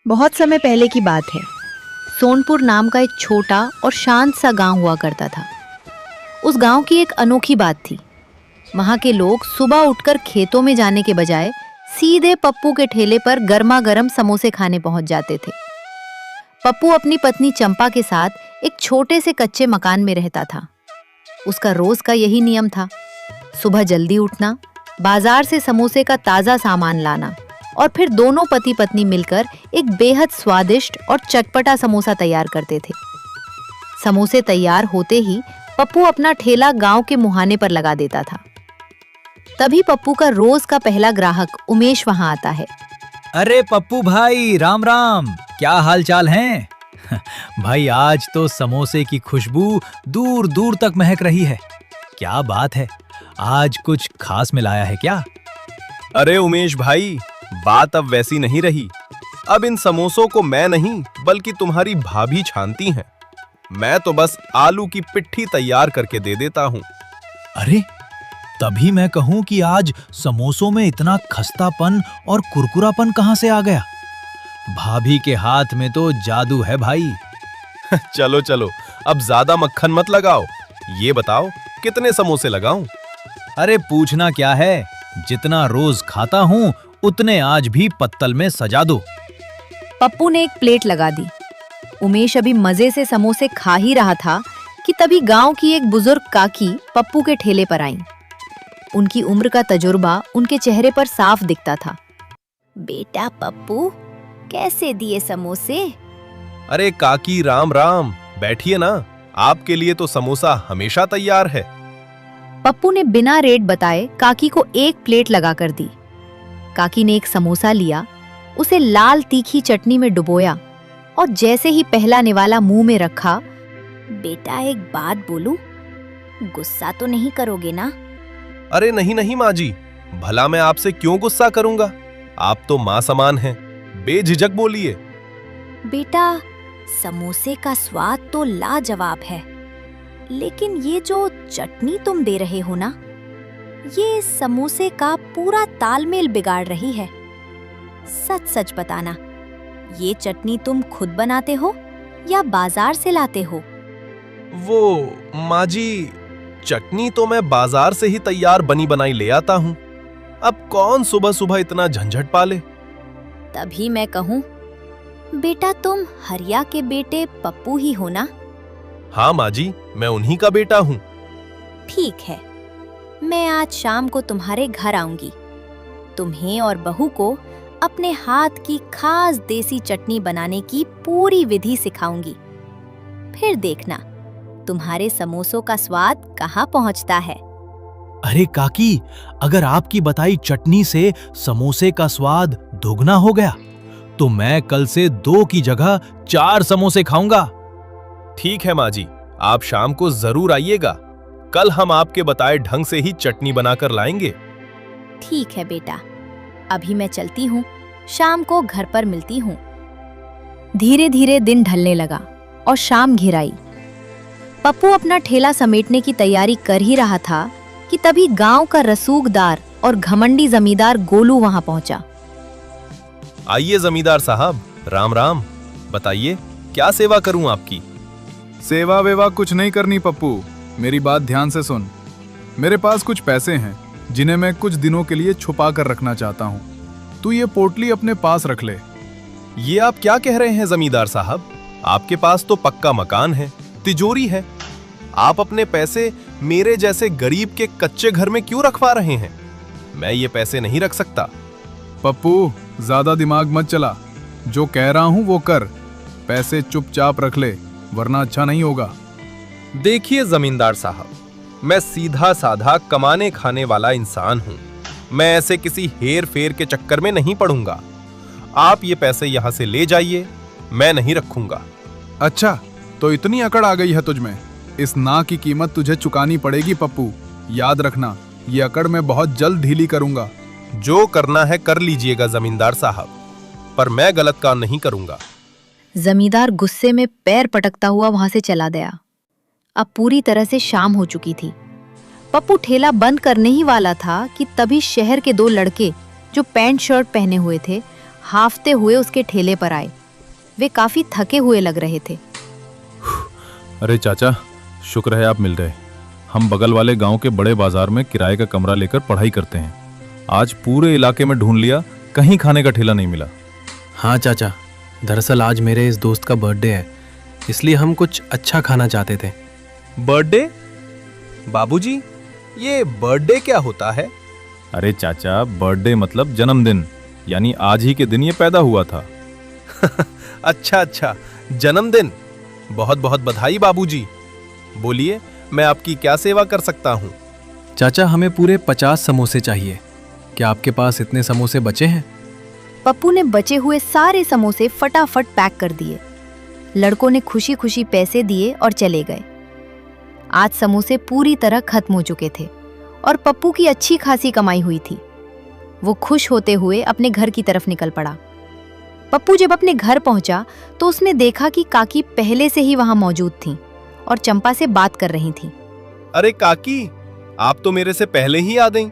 बहुत समय पहले की बात है। सोनपुर नाम का एक छोटा और शांत सा गांव हुआ करता था। उस गांव की एक अनोखी बात थी। वहां के लोग सुबह उठकर खेतों में जाने के बजाय सीधे पप्पू के ठेले पर गर्मा गर्म समोसे खाने पहुंच जाते थे। पप्पू अपनी पत्नी चंपा के साथ एक छोटे से कच्चे मकान में रहता था। उसका रोज का यही नियम था, सुबह जल्दी उठना, बाजार से समोसे का ताजा सामान लाना और फिर दोनों पति पत्नी मिलकर एक बेहद स्वादिष्ट और चटपटा समोसा तैयार करते थे। समोसे तैयार होते ही पप्पू अपना ठेला गांव के मुहाने पर लगा देता था। तभी पप्पू का रोज का पहला ग्राहक उमेश वहां आता है। अरे पप्पू भाई, राम राम, क्या हाल चाल हैं? भाई आज तो समोसे की खुशबू दूर दूर तक महक रही है। क्या बात है, आज कुछ खास मिलाया है क्या? अरे उमेश भाई, बात अब वैसी नहीं रही। अब इन समोसों को मैं नहीं बल्कि तुम्हारी भाभी छानती हैं। मैं तो बस आलू की पिट्ठी तैयार करके दे देता हूँ। अरे तभी मैं कहूं कि आज समोसों में इतना खस्तापन और कुरकुरापन कहां से आ गया। भाभी के हाथ में तो जादू है भाई। चलो चलो, अब ज्यादा मक्खन मत लगाओ। ये बताओ कितने समोसे लगाऊं? अरे पूछना क्या है, जितना रोज खाता हूं उतने आज भी पत्तल में सजा दो। पप्पू ने एक प्लेट लगा दी। उमेश अभी मजे से समोसे खा ही रहा था कि तभी गांव की एक बुजुर्ग काकी पप्पू के ठेले पर आईं। उनकी उम्र का तजुर्बा उनके चेहरे पर साफ दिखता था। बेटा पप्पू, कैसे दिए समोसे? अरे काकी, राम राम, बैठिए ना। आपके लिए तो समोसा हमेशा तैयार है। पप्पू ने बिना रेट बताए काकी को एक प्लेट लगाकर दी। काकी ने एक समोसा लिया, उसे लाल तीखी चटनी में डुबोया और जैसे ही पहला निवाला मुंह में रखा, बेटा एक बात बोलूं, गुस्सा तो नहीं करोगे ना? अरे नहीं नहीं माँ जी, भला मैं आपसे क्यों गुस्सा करूंगा? आप तो माँ समान हैं, बेझिझक बोलिए। बेटा समोसे का स्वाद तो लाजवाब है, लेकिन ये जो चटनी तुम दे रहे हो ना, ये समोसे का पूरा तालमेल बिगाड़ रही है। सच सच बताना, ये चटनी तुम खुद बनाते हो या बाजार से लाते हो? वो माँ जी, चटनी तो मैं बाजार से ही तैयार बनी बनाई ले आता हूँ। अब कौन सुबह सुबह इतना झंझट पाले। तभी मैं कहूँ, बेटा तुम हरिया के बेटे पप्पू ही हो ना? हाँ माँ जी, मैं उन्हीं का बेटा हूँ। ठीक है, मैं आज शाम को तुम्हारे घर आऊंगी। तुम्हें और बहू को अपने हाथ की खास देसी चटनी बनाने की पूरी विधि सिखाऊंगी। फिर देखना तुम्हारे समोसों का स्वाद कहाँ पहुँचता है। अरे काकी, अगर आपकी बताई चटनी से समोसे का स्वाद दोगुना हो गया तो मैं कल से 2 की जगह 4 समोसे खाऊंगा। ठीक है माँ जी, आप शाम को जरूर आइएगा। कल हम आपके बताए ढंग से ही चटनी बनाकर लाएंगे। ठीक है बेटा, अभी मैं चलती हूँ, शाम को घर पर मिलती हूँ। धीरे धीरे दिन ढलने लगा और शाम घिर आई। पप्पू अपना ठेला समेटने की तैयारी कर ही रहा था कि तभी गांव का रसूखदार और घमंडी जमींदार गोलू वहां पहुंचा। आइए जमींदार साहब, राम राम। बताइए क्या सेवा करूं आपकी? सेवा वेवा कुछ नहीं करनी पप्पू, मेरी बात ध्यान से सुन। मेरे पास कुछ पैसे हैं जिन्हें मैं कुछ दिनों के लिए छुपा कर रखना चाहता हूँ। तू ये पोटली अपने पास रख ले। ये आप क्या कह रहे हैं जमींदार साहब? आपके पास तो पक्का मकान है, तिजोरी है। आप अपने पैसे मेरे जैसे गरीब के कच्चे घर में क्यों रखवा रहे हैं? मैं ये पैसे नहीं रख सकता। पप्पू ज्यादा दिमाग मत चला, जो कह रहा हूँ वो कर। पैसे चुपचाप रख ले, वरना अच्छा नहीं होगा। देखिए जमींदार साहब, मैं सीधा साधा कमाने खाने वाला इंसान हूँ। मैं ऐसे किसी हेर फेर के चक्कर में नहीं पड़ूंगा। आप ये पैसे यहाँ से ले जाइए, मैं नहीं रखूंगा। अच्छा, तो इतनी अकड़ आ गई है तुझमें? इस ना की कीमत तुझे चुकानी पड़ेगी पप्पू। याद रखना, ये अकड़ मैं बहुत जल्द ढीली करूंगा। जो करना है कर लीजिएगा जमींदार साहब, पर मैं गलत काम नहीं करूंगा। जमींदार गुस्से में पैर पटकता हुआ वहां से चला गया। अब पूरी तरह से शाम हो चुकी थी। पप्पू ठेला बंद करने ही वाला था कि तभी शहर के 2 लड़के जो पैंट शर्ट पहने हुए थे हाफते हुए उसके ठेले पर आए। वे काफी थके हुए लग रहे थे। अरे चाचा, शुक्र है आप मिल गए। हम बगल वाले गांव के बड़े बाजार में किराए का कमरा लेकर पढ़ाई करते हैं। आज पूरे इलाके में ढूंढ लिया, कहीं खाने का ठेला नहीं मिला। हाँ चाचा, दरअसल आज मेरे इस दोस्त का बर्थडे है, इसलिए हम कुछ अच्छा खाना चाहते थे। बर्थडे? बाबूजी, ये बर्थडे क्या होता है? अरे चाचा, बर्थडे मतलब जन्मदिन, यानी आज ही के दिन ये पैदा हुआ था। अच्छा, जन्मदिन। बहुत बहुत बधाई बाबूजी। बोलिए, मैं आपकी क्या सेवा कर सकता हूँ? चाचा, हमें पूरे 50 समोसे चाहिए। क्या आपके पास इतने समोसे बचे हैं? पप्पू ने बचे हुए सारे समोसे फटाफट पैक कर दिए। लड़कों ने खुशी खुशी पैसे दिए और चले गए। आज समोसे पूरी तरह खत्म हो चुके थे और पप्पू की अच्छी खासी कमाई हुई थी। वो खुश होते हुए अपने घर की तरफ निकल पड़ा। पप्पू जब अपने घर पहुंचा तो उसने देखा कि काकी पहले से ही वहां मौजूद थीं और चंपा से बात कर रही थीं। अरे काकी, आप तो मेरे से पहले ही आ गईं।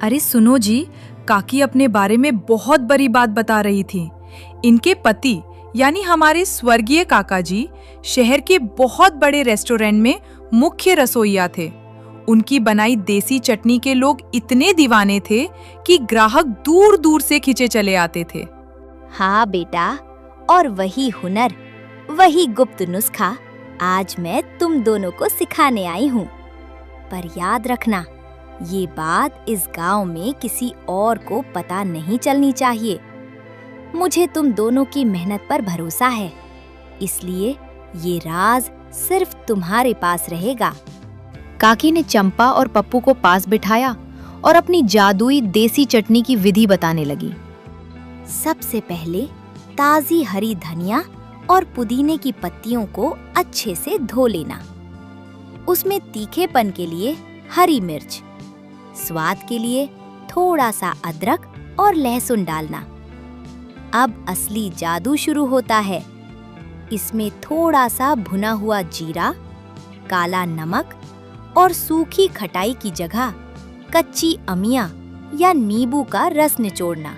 अरे सुनो जी, काकी अपने बारे में बहुत बड़ी बात बता रही थी। इनके पति यानी हमारे स्वर्गीय काका जी शहर के बहुत बड़े रेस्टोरेंट में मुख्य रसोइया थे। उनकी बनाई देसी चटनी के लोग इतने दीवाने थे कि ग्राहक दूर दूर से खिंचे चले आते थे। हाँ बेटा, और वही हुनर, वही गुप्त नुस्खा आज मैं तुम दोनों को सिखाने आई हूँ। पर याद रखना, ये बात इस गांव में किसी और को पता नहीं चलनी चाहिए। मुझे तुम दोनों की मेहनत पर भरोसा है, इसलिए ये राज सिर्फ तुम्हारे पास रहेगा। काकी ने चंपा और पप्पू को पास बिठाया और अपनी जादुई देसी चटनी की विधि बताने लगी। सबसे पहले ताजी हरी धनिया और पुदीने की पत्तियों को अच्छे से धो लेना। उसमें तीखेपन के लिए हरी मिर्च, स्वाद के लिए थोड़ा सा अदरक और लहसुन डालना। अब असली जादू शुरू होता है। इसमें थोड़ा सा भुना हुआ जीरा, काला नमक और सूखी खटाई की जगह कच्ची अमिया या नींबू का रस निचोड़ना।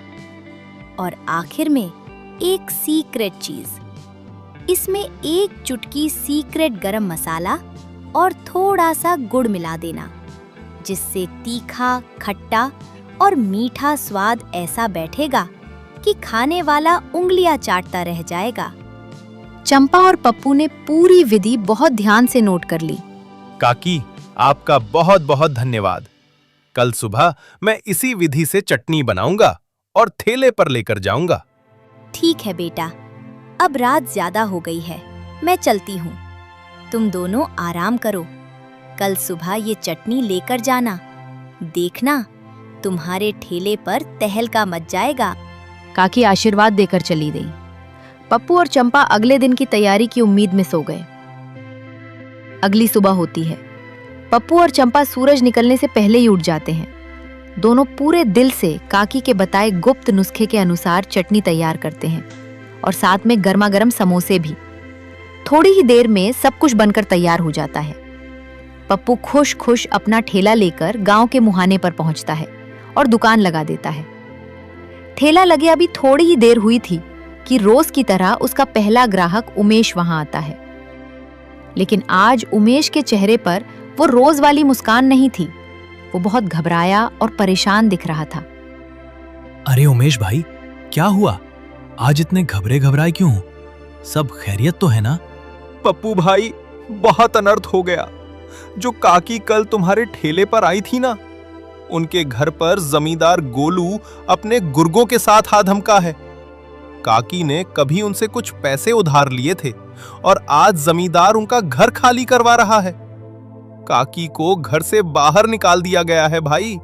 और आखिर में एक सीक्रेट चीज, इसमें एक चुटकी सीक्रेट गरम मसाला और थोड़ा सा गुड़ मिला देना, जिससे तीखा, खट्टा और मीठा स्वाद ऐसा बैठेगा कि खाने वाला उंगलियां चाटता रह जाएगा। चंपा और पप्पू ने पूरी विधि बहुत ध्यान से नोट कर ली। काकी, आपका बहुत बहुत धन्यवाद। कल सुबह मैं इसी विधि से चटनी बनाऊंगा और थैले पर लेकर जाऊंगा। ठीक है बेटा, अब रात ज्यादा हो गई है, मैं चलती हूँ। तुम दोनों आराम करो। कल सुबह ये चटनी लेकर जाना। देखना, तुम्हारे ठेले पर तहलका मच जाएगा। काकी आशीर्वाद देकर चली गई। पप्पू और चंपा अगले दिन की तैयारी की उम्मीद में सो गए। अगली सुबह होती है। पप्पू और चंपा सूरज निकलने से पहले ही उठ जाते हैं। दोनों पूरे दिल से काकी के बताए गुप्त नुस्खे के अनुसार चटनी तैयार करते हैं और साथ में गर्मा गर्म समोसे भी। थोड़ी ही देर में सब कुछ बनकर तैयार हो जाता है। पप्पू खुश खुश अपना ठेला लेकर गांव के मुहाने पर पहुंचता है और दुकान लगा देता है। ठेला लगे अभी थोड़ी ही देर हुई थी कि रोज की तरह उसका पहला ग्राहक उमेश वहां आता है। लेकिन आज उमेश के चेहरे पर वो रोज वाली मुस्कान नहीं थी। वो बहुत घबराया और परेशान दिख रहा था। अरे उमेश भाई, क्या हुआ? आज इतने घबराए क्यों हो? सब खैरियत तो है ना? पप्पू भाई, बहुत अनर्थ हो गया। जो काकी कल तुम्हारे ठेले पर आई थी ना, उनके घर पर जमींदार गोलू अपने गुर्गों के साथ हाथ धमका है। काकी ने कभी उनसे कुछ पैसे उधार लिए थे और आज जमींदार उनका घर खाली करवा रहा है। काकी को घर से बाहर निकाल दिया गया है भाई।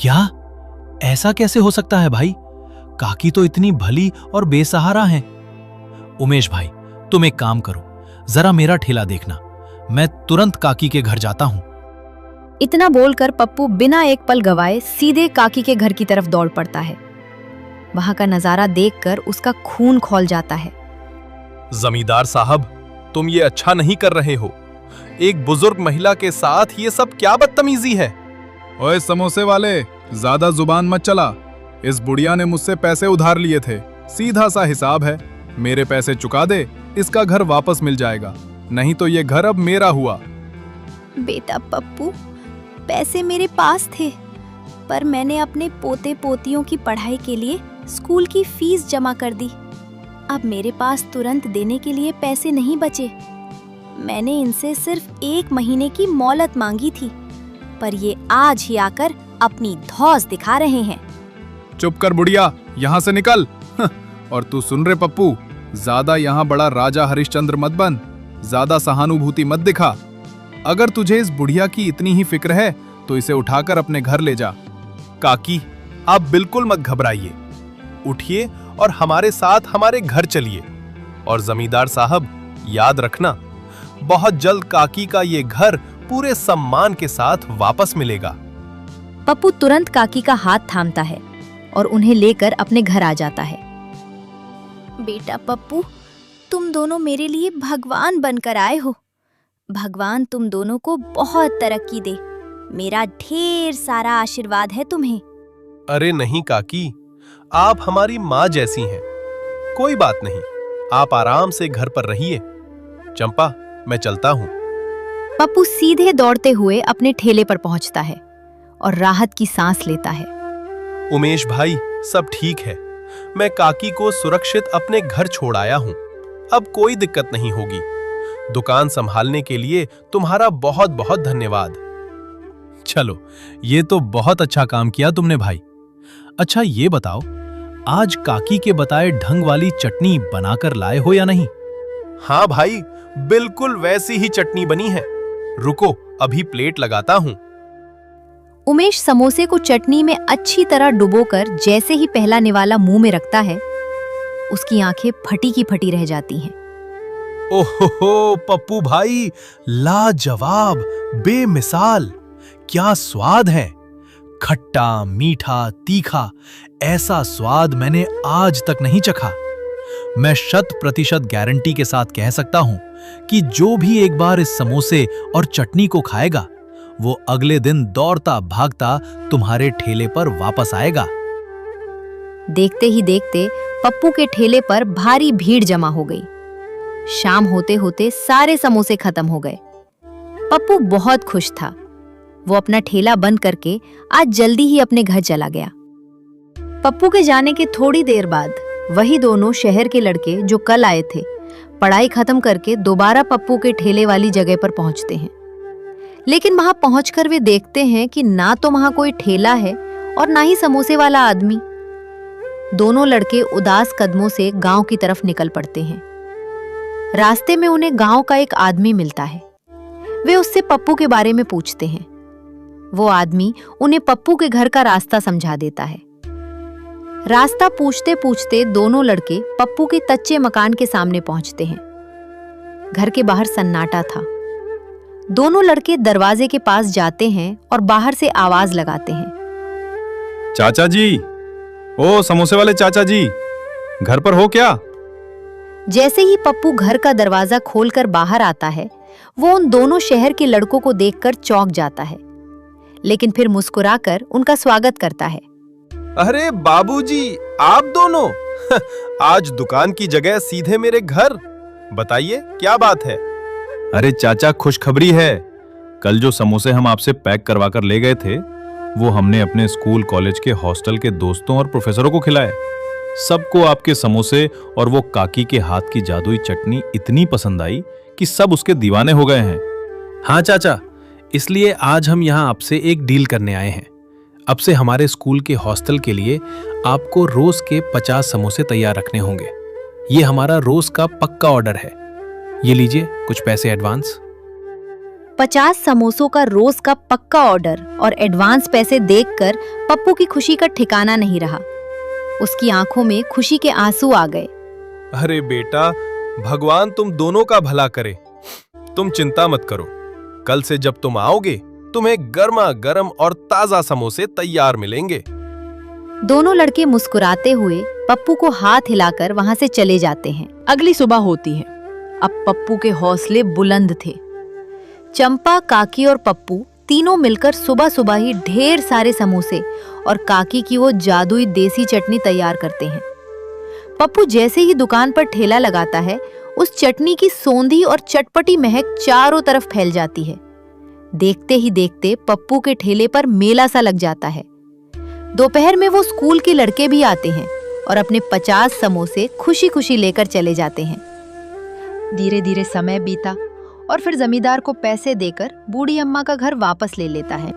क्या? ऐसा कैसे हो सकता है भाई? काकी तो इतनी भली और बेसहारा हैं। उमेश भाई, तुम एक काम करो, जरा मेरा ठेला देखना। मैं तुरंत काकी के घर जाता हूं। इतना बोलकर पप्पू बिना एक पल गवाए सीधे काकी के घर की तरफ दौड़ पड़ता है। वहां का नजारा देखकर उसका खून खौल जाता है। जमींदार साहब, तुम ये अच्छा नहीं कर रहे हो। एक बुजुर्ग महिला के साथ ये सब क्या बदतमीजी है? ओए समोसे वाले, ज्यादा जुबान मत चला। इस बुढ़िया ने मुझसे पैसे उधार लिए थे, सीधा सा हिसाब है। मेरे पैसे चुका दे, इसका घर वापस मिल जाएगा, नहीं तो ये घर अब मेरा हुआ। बेटा पप्पू, पैसे मेरे पास थे, पर मैंने अपने पोते पोतियों की पढ़ाई के लिए स्कूल की फीस जमा कर दी। अब मेरे पास तुरंत देने के लिए पैसे नहीं बचे। मैंने इनसे सिर्फ 1 महीने की मोहलत मांगी थी, पर ये आज ही आकर अपनी धौंस दिखा रहे हैं। चुप कर बुढ़िया, यहाँ से निकल। और तू सुन रे पप्पू, ज्यादा यहाँ बड़ा राजा हरिश्चंद्र मत बन, ज्यादा सहानुभूति मत दिखा। अगर तुझे इस बुढ़िया की इतनी ही फिक्र है तो इसे उठाकर अपने घर ले जा। काकी, आप बिल्कुल मत घबराइए, उठिए और हमारे साथ हमारे घर चलिए। और जमींदार साहब, याद रखना, बहुत जल्द काकी का ये घर पूरे सम्मान के साथ वापस मिलेगा। पप्पू तुरंत काकी का हाथ थामता है और उन्हें लेकर अपने घर आ जाता है। बेटा पप्पू, तुम दोनों मेरे लिए भगवान बनकर आए हो। भगवान तुम दोनों को बहुत तरक्की दे। मेरा ढेर सारा आशीर्वाद है तुम्हें। अरे नहीं काकी, आप हमारी माँ जैसी हैं। कोई बात नहीं, आप आराम से घर पर रहिए। चंपा, मैं चलता हूँ। पप्पू सीधे दौड़ते हुए अपने ठेले पर पहुंचता है और राहत की सांस लेता है। उमेश भाई, सब ठीक है। मैं काकी को सुरक्षित अपने घर छोड़ आया हूँ। अब कोई दिक्कत नहीं होगी। दुकान संभालने के लिए तुम्हारा बहुत बहुत धन्यवाद। चलो, ये तो बहुत अच्छा काम किया तुमने भाई। अच्छा ये बताओ, आज काकी के बताए ढंग वाली चटनी बनाकर लाए हो या नहीं? हाँ भाई, बिल्कुल वैसी ही चटनी बनी है। रुको, अभी प्लेट लगाता हूँ। उमेश समोसे को चटनी में अच्छी तरह डुबोकर जैसे ही पहला निवाला मुंह में रखता है, उसकी आंखें फटी की फटी रह जाती हैं। ओहो पप्पू भाई, लाजवाब, बेमिसाल, क्या स्वाद है। खट्टा, मीठा, तीखा, ऐसा स्वाद मैंने आज तक नहीं चखा। मैं 100% गारंटी के साथ कह सकता हूं कि जो भी एक बार इस समोसे और चटनी को खाएगा, वो अगले दिन दौड़ता भागता तुम्हारे ठेले पर वापस आएगा। देखते ही देखते पप्पू के ठेले पर भारी भीड़ जमा हो गई। शाम होते होते सारे समोसे खत्म हो गए। पप्पू बहुत खुश था। वो अपना ठेला बंद करके आज जल्दी ही अपने घर चला गया। पप्पू के जाने के थोड़ी देर बाद वही दोनों शहर के लड़के जो कल आए थे, पढ़ाई खत्म करके दोबारा पप्पू के ठेले वाली जगह पर पहुंचते हैं। लेकिन वहां पहुंचकर वे देखते हैं कि ना तो वहां कोई ठेला है और ना ही समोसे वाला आदमी। दोनों लड़के उदास कदमों से गांव की तरफ निकल पड़ते हैं। रास्ते में उन्हें गांव का एक आदमी मिलता है। वे उससे पप्पू के बारे में पूछते हैं। वो आदमी उन्हें पप्पू के घर का रास्ता समझा देता है। रास्ता पूछते पूछते दोनों लड़के पप्पू के कच्चे मकान के सामने पहुंचते हैं। घर के बाहर सन्नाटा था। दोनों लड़के दरवाजे के पास जाते हैं और बाहर से आवाज लगाते हैं। चाचा जी, ओ समोसे वाले चाचा जी, घर पर हो क्या? जैसे ही पप्पू घर का दरवाजा खोलकर बाहर आता है, वो उन दोनों शहर के लड़कों को देखकर चौंक जाता है, लेकिन फिर मुस्कुराकर उनका स्वागत करता है। अरे बाबूजी, आप दोनों आज दुकान की जगह सीधे मेरे घर। बताइए क्या बात है? अरे चाचा, खुशखबरी है। कल जो समोसे हम आपसे पैक करवा कर ले गए थे, वो हमने अपने स्कूल कॉलेज के हॉस्टल के दोस्तों और प्रोफेसरों को खिलाए। सबको आपके समोसे और वो काकी के हाथ की जादुई चटनी इतनी पसंद आई कि सब उसके दीवाने हो गए हैं। हाँ चाचा, इसलिए आज हम यहाँ आपसे एक डील करने आए हैं। अब से हमारे स्कूल के हॉस्टल के लिए आपको रोज के 50 समोसे तैयार रखने होंगे। ये हमारा रोज का पक्का ऑर्डर है। ये लीजिए कुछ पैसे एडवांस। 50 समोसों का रोज का पक्का ऑर्डर और एडवांस पैसे देखकर पप्पू की खुशी का ठिकाना नहीं रहा। उसकी आंखों में खुशी के आंसू आ गए। अरे बेटा, भगवान तुम दोनों का भला करे। तुम चिंता मत करो, कल से जब तुम आओगे तुम्हें गर्मा गर्म और ताजा समोसे तैयार मिलेंगे। दोनों लड़के मुस्कुराते हुए पप्पू को हाथ हिलाकर वहां से चले जाते हैं। अगली सुबह होती है। अब पप्पू के हौसले बुलंद थे। चंपा, काकी और पप्पू तीनों मिलकर सुबह सुबह ही ढेर सारे समोसे और काकी की वो जादुई देसी चटनी तैयार करते हैं। पप्पू जैसे ही दुकान पर ठेला लगाता है, उस चटनी की सौंधी और चटपटी महक चारों तरफ फैल जाती है। देखते ही देखते पप्पू के ठेले पर मेला सा लग जाता है। दोपहर में वो स्कूल के लड़के भी आते हैं और अपने 50 समोसे खुशी खुशी लेकर चले जाते हैं। धीरे धीरे समय बीता और फिर जमींदार को पैसे देकर बूढ़ी अम्मा का घर वापस ले लेता है।